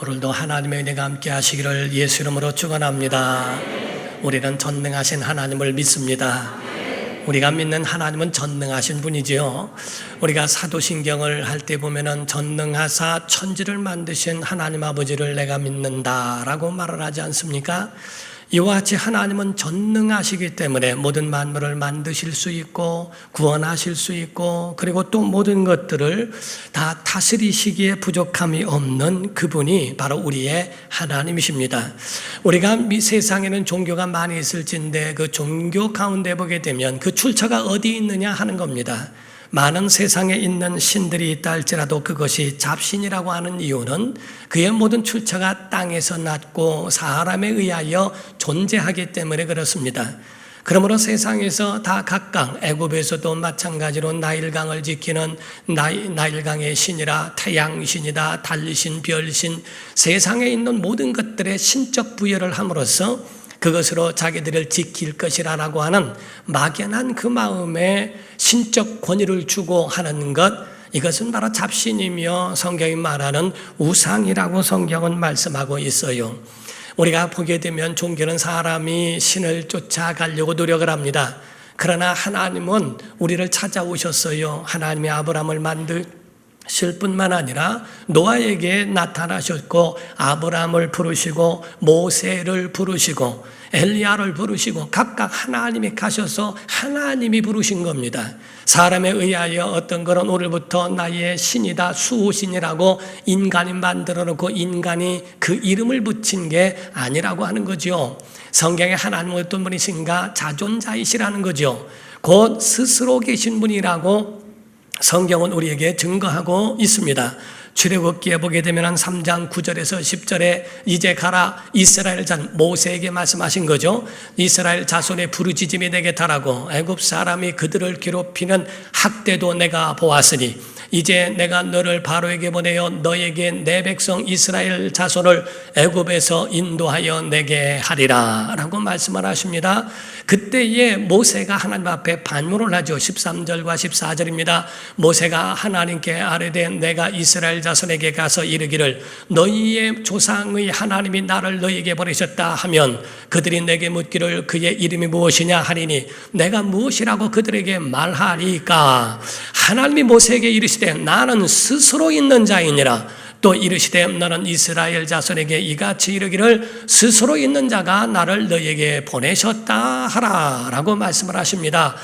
오늘도 하나님의 은혜가 함께 하시기를 예수 이름으로 축원합니다. 우리는 전능하신 하나님을 믿습니다. 우리가 믿는 하나님은 전능하신 분이지요. 우리가 사도신경을 할 때 보면은 전능하사 천지를 만드신 하나님 아버지를 내가 믿는다라고 말을 하지 않습니까? 이와 같이 하나님은 전능하시기 때문에 모든 만물을 만드실 수 있고 구원하실 수 있고 그리고 또 모든 것들을 다 다스리시기에 부족함이 없는 그분이 바로 우리의 하나님이십니다. 우리가 세상에는 종교가 많이 있을진데 그 종교 가운데 보게 되면 그 출처가 어디 있느냐 하는 겁니다. 많은 세상에 있는 신들이 있다 할지라도 그것이 잡신이라고 하는 이유는 그의 모든 출처가 땅에서 났고 사람에 의하여 존재하기 때문에 그렇습니다. 그러므로 세상에서 다 각각 애굽에서도 마찬가지로 나일강을 지키는 나일강의 신이라 태양신이다 달신 별신 세상에 있는 모든 것들의 신적 부여를 함으로써 그것으로 자기들을 지킬 것이라고 하는 막연한 그 마음에 신적 권위를 주고 하는 것, 이것은 바로 잡신이며 성경이 말하는 우상이라고 성경은 말씀하고 있어요. 우리가 보게 되면 종교는 사람이 신을 쫓아가려고 노력을 합니다. 그러나 하나님은 우리를 찾아오셨어요. 하나님이 아브라함을 만드실 뿐만 아니라 노아에게 나타나셨고 아브라함을 부르시고 모세를 부르시고 엘리야를 부르시고 각각 하나님이 가셔서 하나님이 부르신 겁니다. 사람에 의하여 어떤 그런 오늘부터 나의 신이다 수호신이라고 인간이 만들어 놓고 인간이 그 이름을 붙인 게 아니라고 하는 거죠. 성경에 하나님은 어떤 분이신가? 자존자이시라는 거죠. 곧 스스로 계신 분이라고 성경은 우리에게 증거하고 있습니다. 출애굽기에 보게 되면 3장 9절에서 10절에 이제 가라 이스라엘 자 모세에게 말씀하신 거죠. 이스라엘 자손의 부르짖음이 내게 달하고 애굽 사람이 그들을 괴롭히는 학대도 내가 보았으니 이제 내가 너를 바로에게 보내어 너에게 내 백성 이스라엘 자손을 애굽에서 인도하여 내게 하리라 라고 말씀을 하십니다. 그때에 모세가 하나님 앞에 반문을 하죠. 13절과 14절입니다. 모세가 하나님께 아뢰되 내가 이스라엘 자손에게 가서 이르기를 너희의 조상의 하나님이 나를 너희에게 보내셨다 하면 그들이 내게 묻기를 그의 이름이 무엇이냐 하리니 내가 무엇이라고 그들에게 말하리까? 하나님이 모세에게 이르시되 나는 스스로 있는 자이니라. 또 이르시되 너는 이스라엘 자손에게 이같이 이르기를 스스로 있는 자가 나를 너희에게 보내셨다 하라 라고 말씀을 하십니다.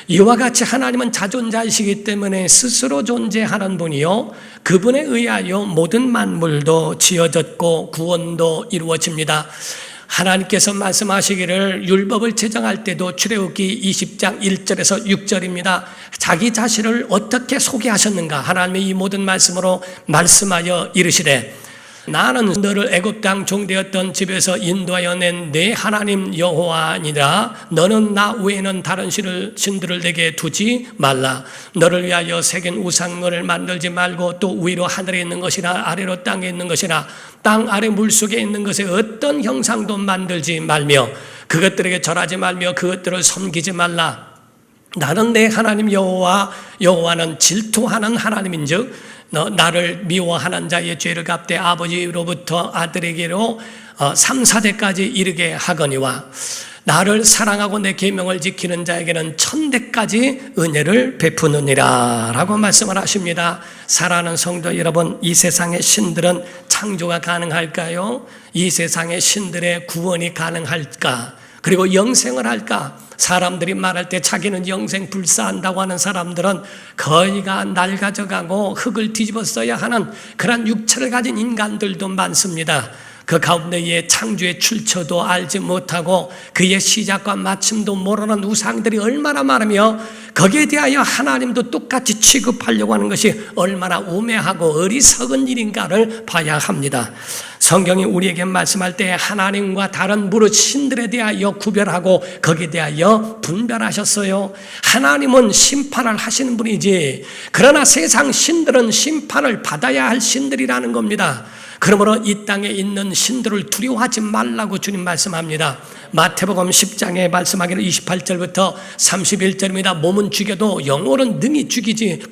이와 같이 하나님은 자존자이시기 때문에 스스로 존재하는 분이요 그분에 의하여 모든 만물도 지어졌고 구원도 이루어집니다. 하나님께서 말씀하시기를 율법을 제정할 때도 출애굽기 20장 1절에서 6절입니다. 자기 자신을 어떻게 소개하셨는가? 하나님의 이 모든 말씀으로 말씀하여 이르시되 나는 너를 애굽 땅 종되었던 집에서 인도하여 낸 내 하나님 여호와니라. 너는 나 외에는 다른 신들을 내게 두지 말라. 너를 위하여 새긴 우상을 만들지 말고 또 위로 하늘에 있는 것이나 아래로 땅에 있는 것이나 땅 아래 물속에 있는 것에 어떤 형상도 만들지 말며 그것들에게 절하지 말며 그것들을 섬기지 말라. 나는 내 하나님 여호와는 질투하는 하나님인즉 나를 미워하는 자의 죄를 갚되 아버지로부터 아들에게로 3, 4대까지 이르게 하거니와 나를 사랑하고 내 계명을 지키는 자에게는 1000대까지 은혜를 베푸느니라 라고 말씀을 하십니다. 사랑하는 성도 여러분, 이 세상의 신들은 창조가 가능할까요? 이 세상의 신들의 구원이 가능할까? 그리고 영생을 할까? 사람들이 말할 때 자기는 영생 불사한다고 하는 사람들은 거의가 낡아져가고 흙을 뒤집어 써야 하는 그런 육체를 가진 인간들도 많습니다. 그 가운데에 창조의 출처도 알지 못하고 그의 시작과 마침도 모르는 우상들이 얼마나 많으며 거기에 대하여 하나님도 똑같이 취급하려고 하는 것이 얼마나 우매하고 어리석은 일인가를 봐야 합니다. 성경이 우리에게 말씀할 때 하나님과 다른 무릇 신들에 대하여 구별하고 거기에 대하여 분별하셨어요. 하나님은 심판을 하시는 분이지 그러나 세상 신들은 심판을 받아야 할 신들이라는 겁니다. 그러므로 이 땅에 있는 신들을 두려워하지 말라고 주님 말씀합니다. 마태복음 10장에 말씀하기를 28절부터 31절입니다. 몸은 죽여도 영혼은 능히 죽이지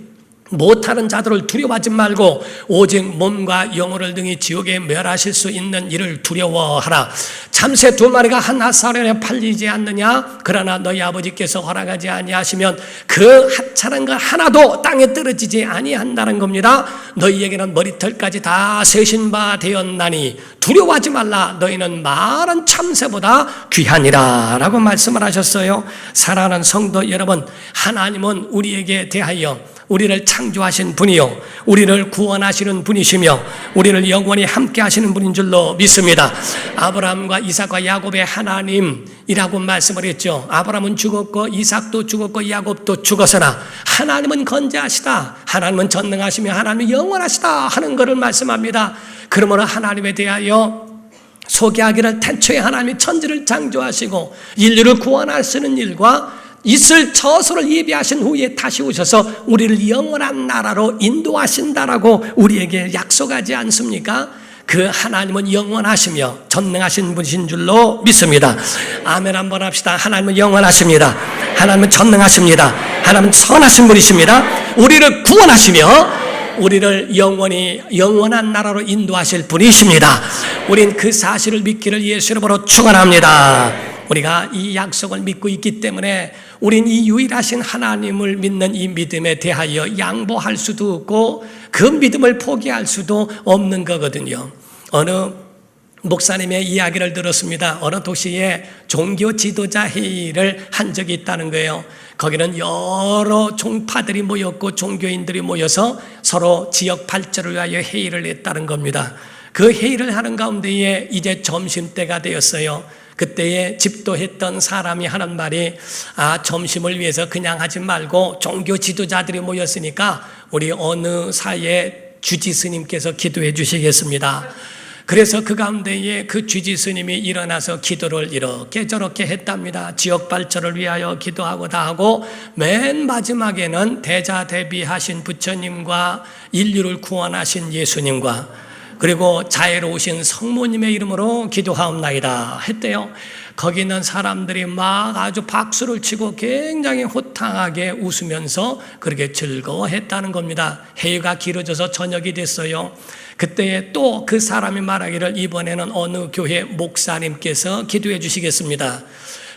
못하는 자들을 두려워하지 말고 오직 몸과 영혼을 등이 지옥에 멸하실 수 있는 이를 두려워하라. 참새 2마리가 한 핫사론에 팔리지 않느냐? 그러나 너희 아버지께서 허락하지 아니하시면 그 하찮은 것 하나도 땅에 떨어지지 아니한다는 겁니다. 너희에게는 머리털까지 다 세신 바 되었나니 두려워하지 말라. 너희는 많은 참새보다 귀하니라 라고 말씀을 하셨어요. 사랑하는 성도 여러분, 하나님은 우리에게 대하여 우리를 창조하신 분이요, 우리를 구원하시는 분이시며 우리를 영원히 함께 하시는 분인 줄로 믿습니다. 아브라함과 이삭과 야곱의 하나님이라고 말씀을 했죠. 아브라함은 죽었고 이삭도 죽었고 야곱도 죽었으나 하나님은 건재하시다, 하나님은 전능하시며 하나님은 영원하시다 하는 것을 말씀합니다. 그러므로 하나님에 대하여 소개하기를 태초에 하나님이 천지를 창조하시고 인류를 구원하시는 일과 있을 처소를 예비하신 후에 다시 오셔서 우리를 영원한 나라로 인도하신다라고 우리에게 약속하지 않습니까? 그 하나님은 영원하시며 전능하신 분이신 줄로 믿습니다. 아멘 한번 합시다. 하나님은 영원하십니다. 하나님은 전능하십니다. 하나님은 선하신 분이십니다. 우리를 구원하시며 우리를 영원히 영원한 나라로 인도하실 분이십니다. 우린 그 사실을 믿기를 예수 이름으로 축원합니다. 우리가 이 약속을 믿고 있기 때문에 우린 이 유일하신 하나님을 믿는 이 믿음에 대하여 양보할 수도 없고 그 믿음을 포기할 수도 없는 거거든요. 어느 목사님의 이야기를 들었습니다. 어느 도시에 종교 지도자 회의를 한 적이 있다는 거예요. 거기는 여러 종파들이 모였고 종교인들이 모여서 서로 지역 발전을 위하여 회의를 했다는 겁니다. 그 회의를 하는 가운데에 이제 점심때가 되었어요. 그때에 집도했던 사람이 하는 말이 점심을 위해서 그냥 하지 말고 종교 지도자들이 모였으니까 우리 어느 사이에 주지 스님께서 기도해 주시겠습니다. 그래서 그 가운데에 그 주지 스님이 일어나서 기도를 이렇게 저렇게 했답니다. 지역 발전을 위하여 기도하고 다 하고 맨 마지막에는 대자대비하신 부처님과 인류를 구원하신 예수님과 그리고 자애로우신 성모님의 이름으로 기도하옵나이다 했대요. 거기 있는 사람들이 막 아주 박수를 치고 굉장히 호탕하게 웃으면서 그렇게 즐거워했다는 겁니다. 회의가 길어져서 저녁이 됐어요. 그때에 또 그 사람이 말하기를 이번에는 어느 교회 목사님께서 기도해 주시겠습니다.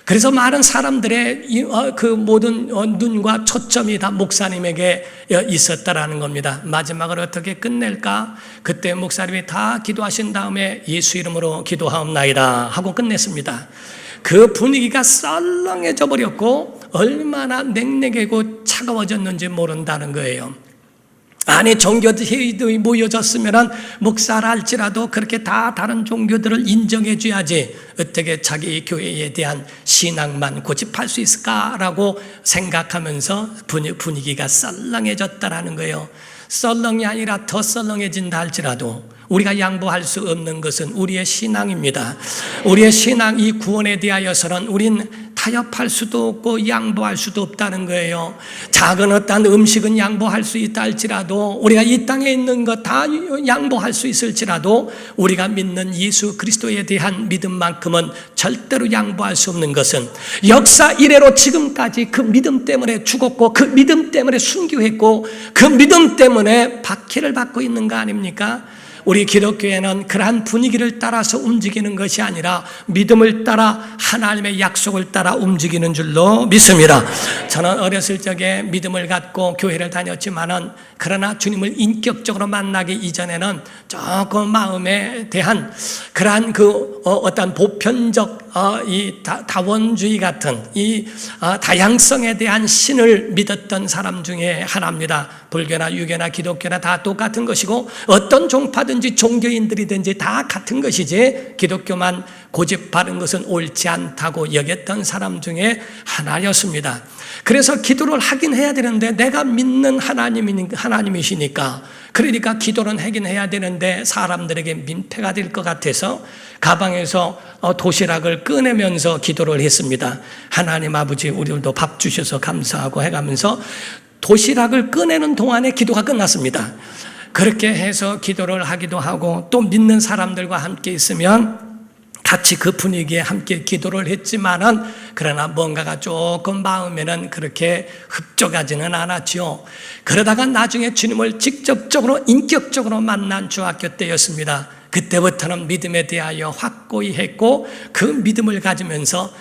그래서 많은 사람들의 그 모든 눈과 초점이 다 목사님에게 있었다라는 겁니다. 마지막을 어떻게 끝낼까? 그때 목사님이 다 기도하신 다음에 예수 이름으로 기도하옵나이다 하고 끝냈습니다. 그 분위기가 썰렁해져 버렸고 얼마나 냉랭하고 차가워졌는지 모른다는 거예요. 안에 종교들이 모여졌으면 목사라 할지라도 그렇게 다 다른 종교들을 인정해 줘야지 어떻게 자기 교회에 대한 신앙만 고집할 수 있을까라고 생각하면서 분위기가 썰렁해졌다라는 거예요. 썰렁이 아니라 더 썰렁해진다 할지라도 우리가 양보할 수 없는 것은 우리의 신앙입니다. 우리의 신앙, 이 구원에 대하여서는 우린 타협할 수도 없고 양보할 수도 없다는 거예요. 작은 어떤 음식은 양보할 수 있다 할지라도 우리가 이 땅에 있는 것 다 양보할 수 있을지라도 우리가 믿는 예수 그리스도에 대한 믿음만큼은 절대로 양보할 수 없는 것은 역사 이래로 지금까지 그 믿음 때문에 죽었고 그 믿음 때문에 순교했고 그 믿음 때문에 박해를 받고 있는 거 아닙니까? 우리 기독교회는 그러한 분위기를 따라서 움직이는 것이 아니라 믿음을 따라 하나님의 약속을 따라 움직이는 줄로 믿습니다. 저는 어렸을 적에 믿음을 갖고 교회를 다녔지만은 그러나 주님을 인격적으로 만나기 이전에는 조금 마음에 대한 그러한 그 어떤 보편적 이 다원주의 같은 이 다양성에 대한 신을 믿었던 사람 중에 하나입니다. 불교나 유교나 기독교나 다 똑같은 것이고 어떤 종파든지 종교인들이든지 다 같은 것이지 기독교만 고집하는 것은 옳지 않다고 여겼던 사람 중에 하나였습니다. 그래서 기도를 하긴 해야 되는데 내가 믿는 하나님이시니까 그러니까 기도는 하긴 해야 되는데 사람들에게 민폐가 될 것 같아서 가방에서 도시락을 꺼내면서 기도를 했습니다. 하나님 아버지 우리들도 밥 주셔서 감사하고 해가면서 도시락을 꺼내는 동안에 기도가 끝났습니다. 그렇게 해서 기도를 하기도 하고 또 믿는 사람들과 함께 있으면 같이 그 분위기에 함께 기도를 했지만은 그러나 뭔가가 조금 마음에는 그렇게 흡족하지는 않았지요. 그러다가 나중에 주님을 직접적으로 인격적으로 만난 중학교 때였습니다. 그때부터는 믿음에 대하여 확고히 했고 그 믿음을 가지면서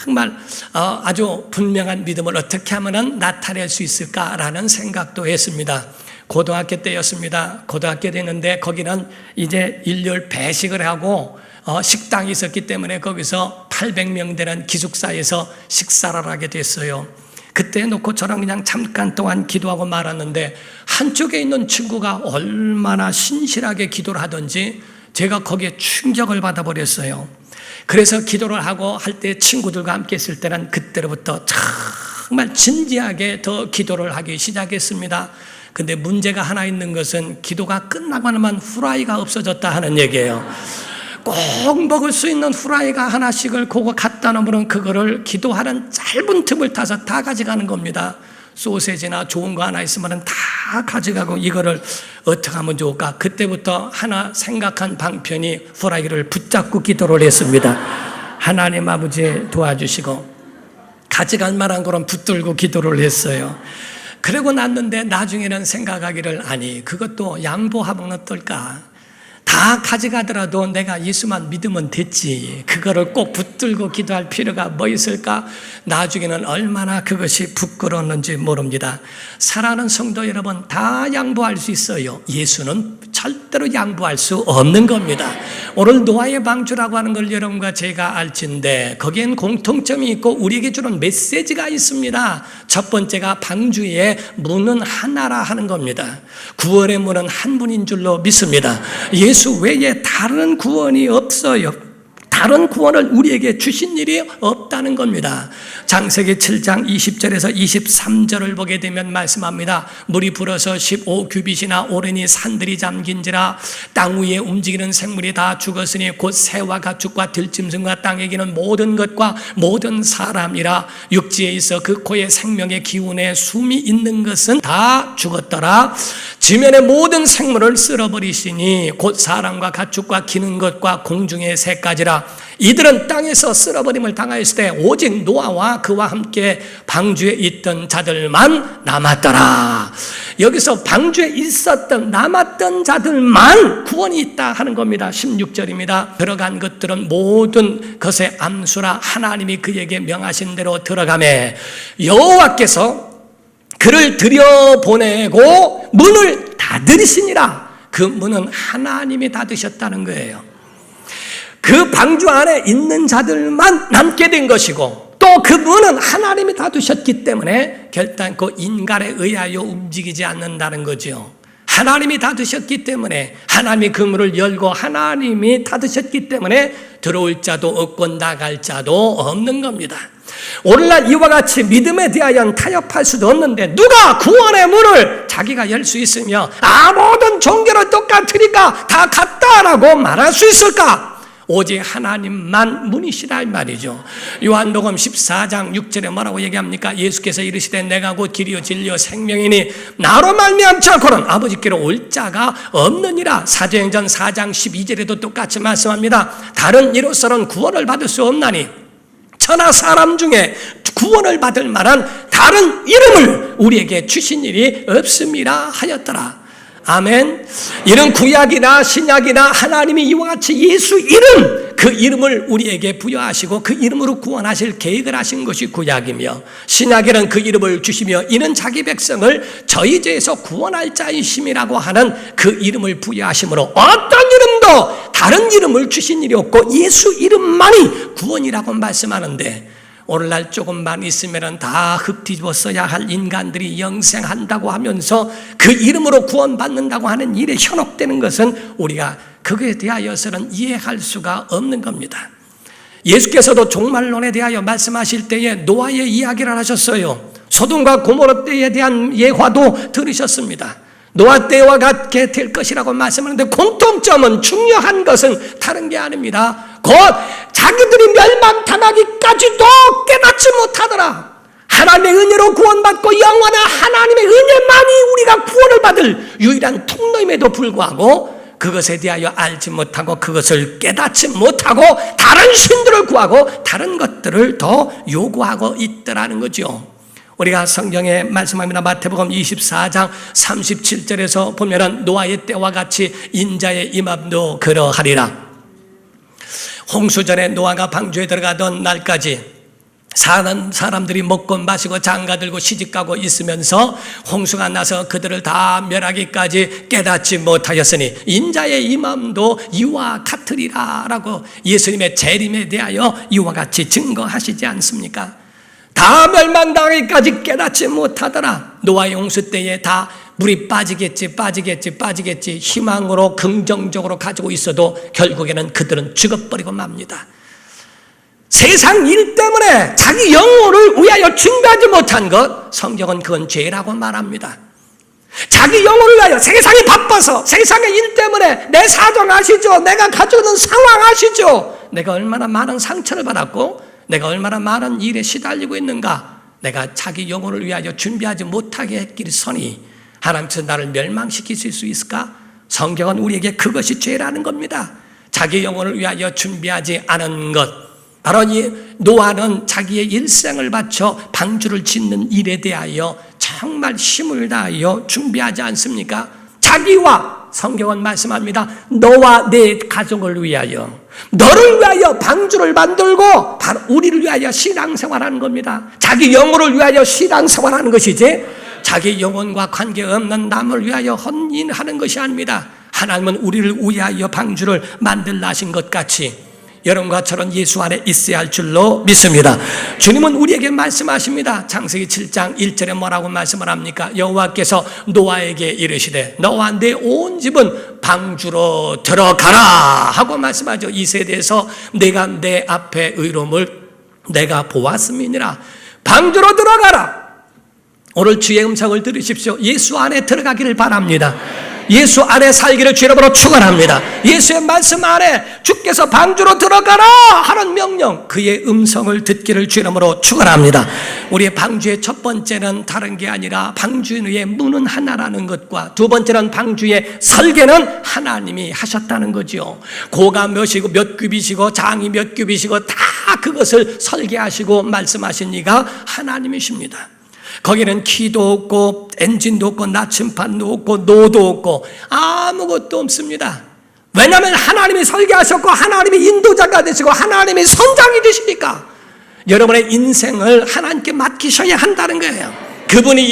정말 아주 분명한 믿음을 어떻게 하면 나타낼 수 있을까라는 생각도 했습니다. 고등학교 때였습니다. 고등학교 됐는데 거기는 이제 일요일 배식을 하고 식당이 있었기 때문에 거기서 800명 되는 기숙사에서 식사를 하게 됐어요. 그때 놓고 저랑 그냥 잠깐 동안 기도하고 말았는데 한쪽에 있는 친구가 얼마나 신실하게 기도를 하던지 제가 거기에 충격을 받아버렸어요. 그래서 기도를 하고 할 때 친구들과 함께 있을 때는 그때로부터 정말 진지하게 더 기도를 하기 시작했습니다. 근데 문제가 하나 있는 것은 기도가 끝나고 나면 후라이가 없어졌다 하는 얘기예요. 꼭 먹을 수 있는 후라이가 하나씩을 그거 갖다 놓으면 그거를 기도하는 짧은 틈을 타서 다 가져가는 겁니다. 소세지나 좋은 거 하나 있으면 다 가져가고 이거를 어떻게 하면 좋을까? 그때부터 하나 생각한 방편이 후라이를 붙잡고 기도를 했습니다. 하나님 아버지 도와주시고 가져갈 만한 거는 붙들고 기도를 했어요. 그러고 났는데 나중에는 생각하기를 아니 그것도 양보하면 어떨까? 다 가져가더라도 내가 예수만 믿으면 됐지 그거를 꼭 붙들고 기도할 필요가 뭐 있을까? 나중에는 얼마나 그것이 부끄러웠는지 모릅니다. 사랑하는 성도 여러분, 다 양보할 수 있어요. 예수는 절대로 양보할 수 없는 겁니다. 오늘 노아의 방주라고 하는 걸 여러분과 제가 알진데 거기엔 공통점이 있고 우리에게 주는 메시지가 있습니다. 첫 번째가 방주의 문은 하나라 하는 겁니다. 구원의 문은 한 분인 줄로 믿습니다. 예수 외에 다른 구원이 없어요. 다른 구원을 우리에게 주신 일이 없다는 겁니다. 창세기 7장 20절에서 23절을 보게 되면 말씀합니다. 물이 불어서 15규빗이나 오르니 산들이 잠긴지라 땅 위에 움직이는 생물이 다 죽었으니 곧 새와 가축과 들짐승과 땅에 기는 모든 것과 모든 사람이라 육지에 있어 그 코에 생명의 기운에 숨이 있는 것은 다 죽었더라. 지면의 모든 생물을 쓸어버리시니 곧 사람과 가축과 기는 것과 공중의 새까지라. 이들은 땅에서 쓸어버림을 당하였을 때 오직 노아와 그와 함께 방주에 있던 자들만 남았더라. 여기서 방주에 있었던 남았던 자들만 구원이 있다 하는 겁니다. 16절입니다. 들어간 것들은 모든 것의 암수라 하나님이 그에게 명하신 대로 들어가매 여호와께서 그를 들여보내고 문을 닫으시니라. 그 문은 하나님이 닫으셨다는 거예요. 그 방주 안에 있는 자들만 남게 된 것이고 또 그 문은 하나님이 닫으셨기 때문에 결단코 인간에 의하여 움직이지 않는다는 거죠. 하나님이 닫으셨기 때문에 하나님이 그 문을 열고 하나님이 닫으셨기 때문에 들어올 자도 없고 나갈 자도 없는 겁니다. 오늘날 이와 같이 믿음에 대하여 타협할 수도 없는데 누가 구원의 문을 자기가 열 수 있으며 모든 종교는 똑같으니까 다 같다라고 말할 수 있을까? 오직 하나님만 문이시라 이 말이죠. 요한복음 14장 6절에 뭐라고 얘기합니까? 예수께서 이르시되 내가 곧 길이요 진리요 생명이니 나로 말미암지 않고는 아버지께로 올 자가 없느니라. 사도행전 4장 12절에도 똑같이 말씀합니다. 다른 이로서는 구원을 받을 수 없나니 천하 사람 중에 구원을 받을 만한 다른 이름을 우리에게 주신 일이 없음이라 하였더라. 아멘. 이런 구약이나 신약이나 하나님이 이와 같이 예수 이름, 그 이름을 우리에게 부여하시고 그 이름으로 구원하실 계획을 하신 것이 구약이며 신약에는 그 이름을 주시며 이는 자기 백성을 저희 죄에서 구원할 자이심이라고 하는 그 이름을 부여하심으로 어떤 이름도 다른 이름을 주신 일이 없고 예수 이름만이 구원이라고 말씀하는데 오늘날 조금만 있으면 다 흙뒤집어 써야 할 인간들이 영생한다고 하면서 그 이름으로 구원받는다고 하는 일에 현혹되는 것은 우리가 그거에 대하여서는 이해할 수가 없는 겁니다. 예수께서도 종말론에 대하여 말씀하실 때에 노아의 이야기를 하셨어요. 소돔과 고모라 때에 대한 예화도 들으셨습니다. 노아 때와 같게 될 것이라고 말씀하는데 공통점은 중요한 것은 다른 게 아닙니다. 곧 자기들이 멸망당하기까지도 깨닫지 못하더라. 하나님의 은혜로 구원받고 영원한 하나님의 은혜만이 우리가 구원을 받을 유일한 통로임에도 불구하고 그것에 대하여 알지 못하고 그것을 깨닫지 못하고 다른 신들을 구하고 다른 것들을 더 요구하고 있더라는 거죠. 우리가 성경에 말씀합니다. 마태복음 24장 37절에서 보면은 노아의 때와 같이 인자의 임함도 그러하리라. 홍수전에 노아가 방주에 들어가던 날까지 사는 사람들이 먹고 마시고 장가들고 시집가고 있으면서 홍수가 나서 그들을 다 멸하기까지 깨닫지 못하였으니 인자의 임함도 이와 같으리라 라고 예수님의 재림에 대하여 이와 같이 증거하시지 않습니까? 다 멸망당하기까지 깨닫지 못하더라. 노아의 홍수 때에 다 물이 빠지겠지 희망으로 긍정적으로 가지고 있어도 결국에는 그들은 죽어버리고 맙니다. 세상 일 때문에 자기 영혼을 위하여 준비하지 못한 것, 성경은 그건 죄라고 말합니다. 자기 영혼을 위하여, 세상이 바빠서 세상의 일 때문에 내 사정 아시죠? 내가 가지고 있는 상황 아시죠? 내가 얼마나 많은 상처를 받았고 내가 얼마나 많은 일에 시달리고 있는가. 내가 자기 영혼을 위하여 준비하지 못하게 했기서니 하나님께서 나를 멸망시키실 수 있을까? 성경은 우리에게 그것이 죄라는 겁니다. 자기 영혼을 위하여 준비하지 않은 것, 바로 이 노아는 자기의 일생을 바쳐 방주를 짓는 일에 대하여 정말 힘을 다하여 준비하지 않습니까? 자기와, 성경은 말씀합니다. 너와 내 가족을 위하여, 너를 위하여 방주를 만들고 바로 우리를 위하여 신앙생활하는 겁니다. 자기 영혼을 위하여 신앙생활하는 것이지 자기 영혼과 관계없는 남을 위하여 헌인하는 것이 아닙니다. 하나님은 우리를 위하여 방주를 만들라 하신 것 같이 여러분과 저는 예수 안에 있어야 할 줄로 믿습니다. 주님은 우리에게 말씀하십니다. 창세기 7장 1절에 뭐라고 말씀을 합니까? 여호와께서 노아에게 이르시되 너와 내 온 집은 방주로 들어가라 하고 말씀하죠. 이 세대에서 내가 내 앞에 의로움을 내가 보았음이니라. 방주로 들어가라. 오늘 주의 음성을 들으십시오. 예수 안에 들어가기를 바랍니다. 예수 안에 살기를 주님으로 축원합니다. 예수의 말씀 안에 주께서 방주로 들어가라 하는 명령, 그의 음성을 듣기를 주님으로 축원합니다. 우리의 방주의 첫 번째는 다른 게 아니라 방주의 문은 하나라는 것과 두 번째는 방주의 설계는 하나님이 하셨다는 거죠. 고가 몇이고 몇 굽이시고 장이 몇 굽이시고 다 그것을 설계하시고 말씀하신 이가 하나님이십니다. 거기는 키도 없고 엔진도 없고 나침판도 없고 노도 없고 아무것도 없습니다. 왜냐하면 하나님이 설계하셨고 하나님이 인도자가 되시고 하나님이 선장이 되시니까 여러분의 인생을 하나님께 맡기셔야 한다는 거예요. 그분이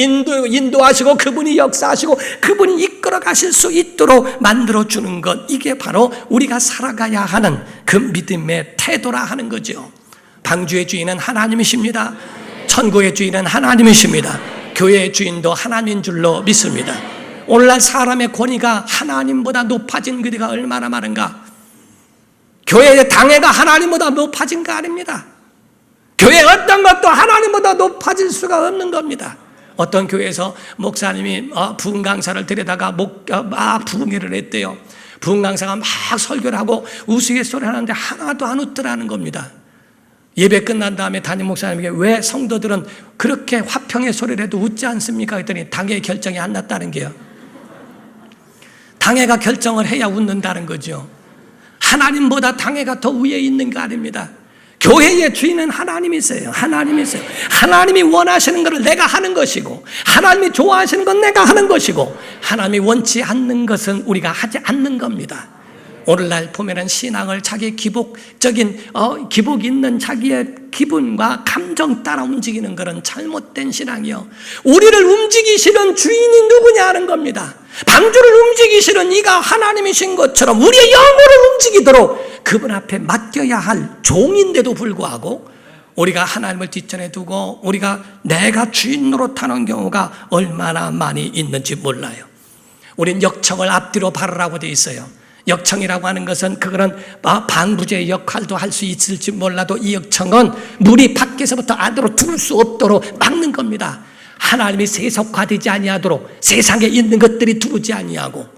인도하시고 그분이 역사하시고 그분이 이끌어 가실 수 있도록 만들어주는 것, 이게 바로 우리가 살아가야 하는 그 믿음의 태도라 하는 거죠. 방주의 주인은 하나님이십니다. 천국의 주인은 하나님이십니다. 교회의 주인도 하나님인 줄로 믿습니다. 오늘날 사람의 권위가 하나님보다 높아진 그대가 얼마나 많은가. 교회의 당회가 하나님보다 높아진 거 아닙니다. 교회 어떤 것도 하나님보다 높아질 수가 없는 겁니다. 어떤 교회에서 목사님이 부흥 강사를 데려다가 부흥회를 했대요. 부흥 강사가 막 설교를 하고 우스갯소리 하는데 하나도 안 웃더라는 겁니다. 예배 끝난 다음에 담임 목사님에게 왜 성도들은 그렇게 화평의 소리를 해도 웃지 않습니까? 했더니 당회의 결정이 안 났다는 게요. 당회가 결정을 해야 웃는다는 거죠. 하나님보다 당회가 더 위에 있는 거 아닙니다. 교회의 주인은 하나님이세요. 하나님이세요. 하나님이 원하시는 것을 내가 하는 것이고 하나님이 좋아하시는 건 내가 하는 것이고 하나님이 원치 않는 것은 우리가 하지 않는 겁니다. 오늘날 보면은 신앙을 자기 기복적인 기복 있는 자기의 기분과 감정 따라 움직이는 그런 잘못된 신앙이요. 우리를 움직이시는 주인이 누구냐 하는 겁니다. 방주를 움직이시는 이가 하나님이신 것처럼 우리의 영혼을 움직이도록 그분 앞에 맡겨야 할 종인데도 불구하고 우리가 하나님을 뒷전에 두고 우리가 내가 주인 노릇하는 경우가 얼마나 많이 있는지 몰라요. 우린 역청을 앞뒤로 바르라고 돼 있어요. 역청이라고 하는 것은 그거는 방부제의 역할도 할 수 있을지 몰라도 이 역청은 물이 밖에서부터 안으로 들어올 수 없도록 막는 겁니다. 하나님이 세속화되지 아니하도록 세상에 있는 것들이 들어오지 아니하고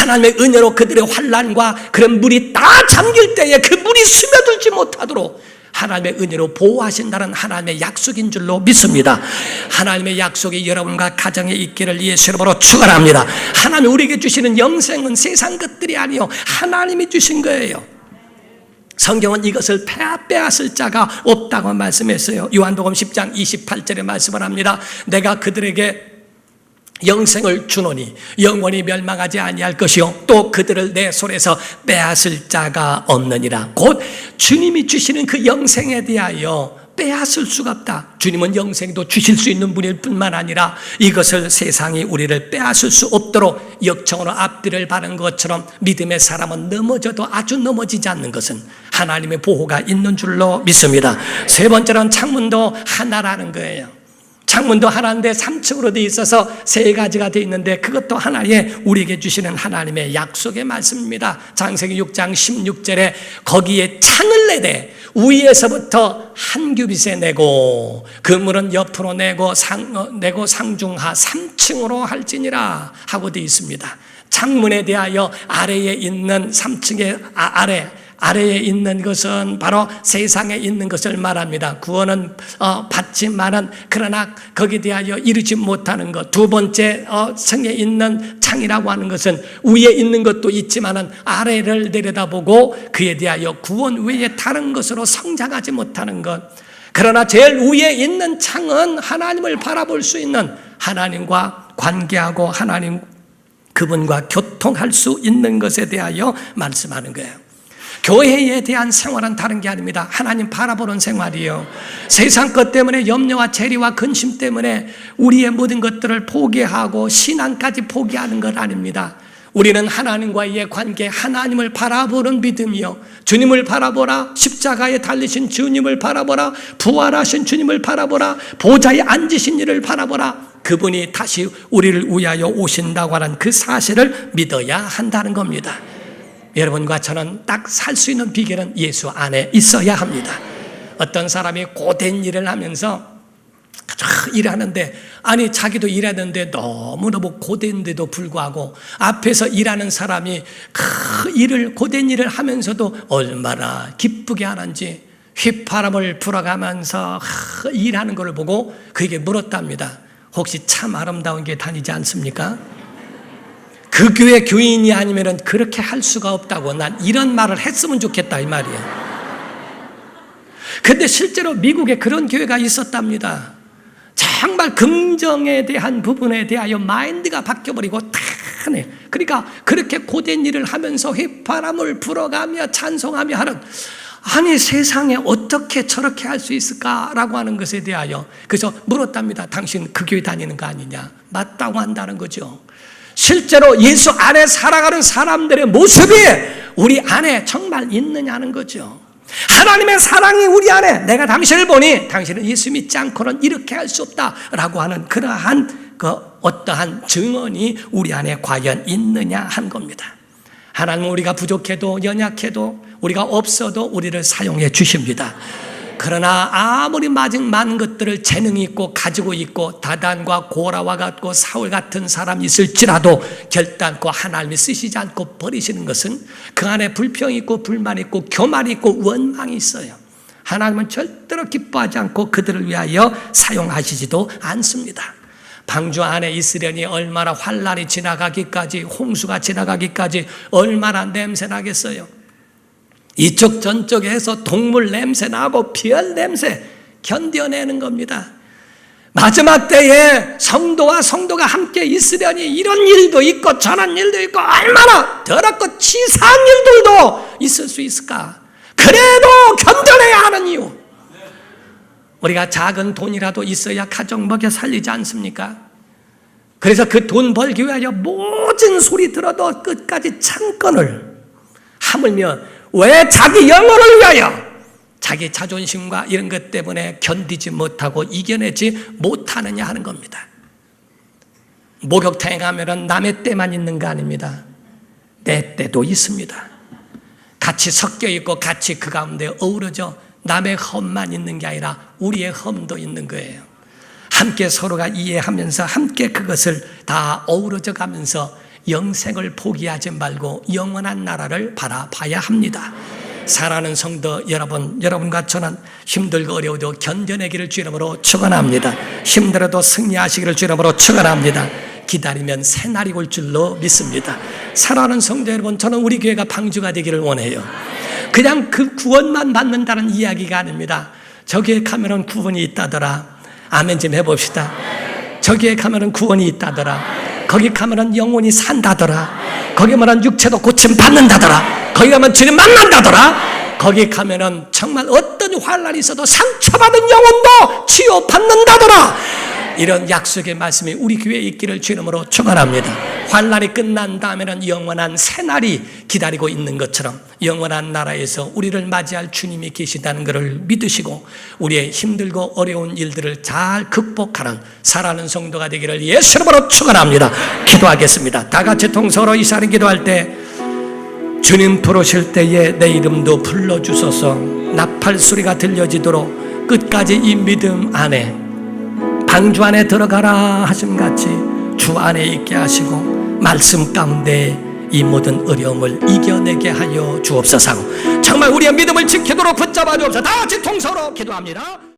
하나님의 은혜로 그들의 환난과 그런 물이 다 잠길 때에 그 물이 스며들지 못하도록 하나님의 은혜로 보호하신다는 하나님의 약속인 줄로 믿습니다. 하나님의 약속이 여러분과 가정에 있기를 예수 이름으로 축원합니다. 하나님이 우리에게 주시는 영생은 세상 것들이 아니요 하나님이 주신 거예요. 성경은 이것을 빼앗을 자가 없다고 말씀했어요. 요한복음 10장 28절에 말씀을 합니다. 내가 그들에게 영생을 주노니 영원히 멸망하지 아니할 것이요 또 그들을 내 손에서 빼앗을 자가 없느니라. 곧 주님이 주시는 그 영생에 대하여 빼앗을 수가 없다. 주님은 영생도 주실 수 있는 분일 뿐만 아니라 이것을 세상이 우리를 빼앗을 수 없도록 역청으로 앞뒤를 바른 것처럼 믿음의 사람은 넘어져도 아주 넘어지지 않는 것은 하나님의 보호가 있는 줄로 믿습니다. 세 번째는 창문도 하나라는 거예요. 창문도 하나인데 3층으로 되어 있어서 세 가지가 되어 있는데 그것도 하나의 우리에게 주시는 하나님의 약속의 말씀입니다. 창세기 6장 16절에 거기에 창을 내되 위에서부터 한 규빗에 내고 그물은 옆으로 내고 상중하 3층으로 할지니라 하고 되어 있습니다. 창문에 대하여 아래에 있는 3층의 아래에 있는 것은 바로 세상에 있는 것을 말합니다. 구원은 받지만은 그러나 거기에 대하여 이르지 못하는 것. 두 번째 성에 있는 창이라고 하는 것은 위에 있는 것도 있지만은 아래를 내려다보고 그에 대하여 구원 외에 다른 것으로 성장하지 못하는 것. 그러나 제일 위에 있는 창은 하나님을 바라볼 수 있는 하나님과 관계하고 하나님 그분과 교통할 수 있는 것에 대하여 말씀하는 거예요. 교회에 대한 생활은 다른 게 아닙니다. 하나님 바라보는 생활이요. 세상 것 때문에 염려와 재리와 근심 때문에 우리의 모든 것들을 포기하고 신앙까지 포기하는 것 아닙니다. 우리는 하나님과의 관계, 하나님을 바라보는 믿음이요. 주님을 바라보라. 십자가에 달리신 주님을 바라보라. 부활하신 주님을 바라보라. 보좌에 앉으신 이를 바라보라. 그분이 다시 우리를 위하여 오신다고 하는 그 사실을 믿어야 한다는 겁니다. 여러분과 저는 딱 살 수 있는 비결은 예수 안에 있어야 합니다. 어떤 사람이 고된 일을 하면서 일하는데 아니 자기도 일하는데 너무너무 고된데도 불구하고 앞에서 일하는 사람이 그 고된 일을 하면서도 얼마나 기쁘게 하는지 휘파람을 불어가면서 일하는 것을 보고 그에게 물었답니다. 혹시 참 아름다운 게 다니지 않습니까? 그 교회 교인이 아니면 그렇게 할 수가 없다고 난 이런 말을 했으면 좋겠다 이 말이에요. 근데 실제로 미국에 그런 교회가 있었답니다. 정말 긍정에 대한 부분에 대하여 마인드가 바뀌어버리고 탁하네. 그러니까 그렇게 고된 일을 하면서 휘파람을 불어가며 찬송하며 하는 아니 세상에 어떻게 저렇게 할 수 있을까라고 하는 것에 대하여 그래서 물었답니다. 당신 그 교회 다니는 거 아니냐? 맞다고 한다는 거죠. 실제로 예수 안에 살아가는 사람들의 모습이 우리 안에 정말 있느냐는 거죠. 하나님의 사랑이 우리 안에 내가 당신을 보니 당신은 예수 믿지 않고는 이렇게 할 수 없다라고 하는 그러한 어떠한 증언이 우리 안에 과연 있느냐 한 겁니다. 하나님은 우리가 부족해도 연약해도 우리가 없어도 우리를 사용해 주십니다. 그러나 아무리 많은 것들을 재능이 있고 가지고 있고 다단과 고라와 같고 사울 같은 사람이 있을지라도 결단코 하나님이 쓰시지 않고 버리시는 것은 그 안에 불평이 있고 불만이 있고 교만이 있고 원망이 있어요. 하나님은 절대로 기뻐하지 않고 그들을 위하여 사용하시지도 않습니다. 방주 안에 있으려니 얼마나 환란이 지나가기까지 홍수가 지나가기까지 얼마나 냄새나겠어요. 이쪽 저쪽에 해서 동물 냄새 나고 피할 냄새 견뎌내는 겁니다. 마지막 때에 성도가 함께 있으려니 이런 일도 있고 저런 일도 있고 얼마나 더럽고 치사한 일들도 있을 수 있을까? 그래도 견뎌내야 하는 이유. 우리가 작은 돈이라도 있어야 가정 먹여 살리지 않습니까? 그래서 그 돈 벌기 위하여 모든 소리 들어도 끝까지 참건을 하물며 왜 자기 영혼을 위하여 자기 자존심과 이런 것 때문에 견디지 못하고 이겨내지 못하느냐 하는 겁니다. 목욕탕에 가면 남의 때만 있는 거 아닙니다. 내 때도 있습니다. 같이 섞여 있고 같이 그 가운데 어우러져 남의 험만 있는 게 아니라 우리의 험도 있는 거예요. 함께 서로가 이해하면서 함께 그것을 다 어우러져 가면서 영생을 포기하지 말고 영원한 나라를 바라봐야 합니다. 사랑하는 성도 여러분, 여러분과 저는 힘들고 어려워도 견뎌내기를 주 이름으로 축원합니다. 힘들어도 승리하시기를 주 이름으로 축원합니다. 기다리면 새날이 올 줄로 믿습니다. 사랑하는 성도 여러분, 저는 우리 교회가 방주가 되기를 원해요. 그냥 그 구원만 받는다는 이야기가 아닙니다. 저기에 가면은 구원이 있다더라. 아멘 좀 해봅시다. 저기에 가면은 구원이 있다더라. 거기 가면은 영혼이 산다더라. 거기 가면은 육체도 고침 받는다더라. 거기 가면 주님 만난다더라. 거기 가면은 정말 어떤 환난이 있어도 상처받은 영혼도 치유받는다더라. 이런 약속의 말씀이 우리 교회에 있기를 주 이름으로 축원합니다. 환난이 끝난 다음에는 영원한 새날이 기다리고 있는 것처럼 영원한 나라에서 우리를 맞이할 주님이 계시다는 것을 믿으시고 우리의 힘들고 어려운 일들을 잘 극복하는 사랑하는 성도가 되기를 예수 이름으로 축원합니다. 기도하겠습니다. 다 같이 통성으로 이 시간에 기도할 때 주님 부르실 때에 내 이름도 불러주소서. 나팔 소리가 들려지도록 끝까지 이 믿음 안에 방주 안에 들어가라 하심같이 주 안에 있게 하시고 말씀 가운데 이 모든 어려움을 이겨내게 하여 주옵소서. 정말 우리의 믿음을 지키도록 붙잡아 주옵소서. 다 같이 통성으로 기도합니다.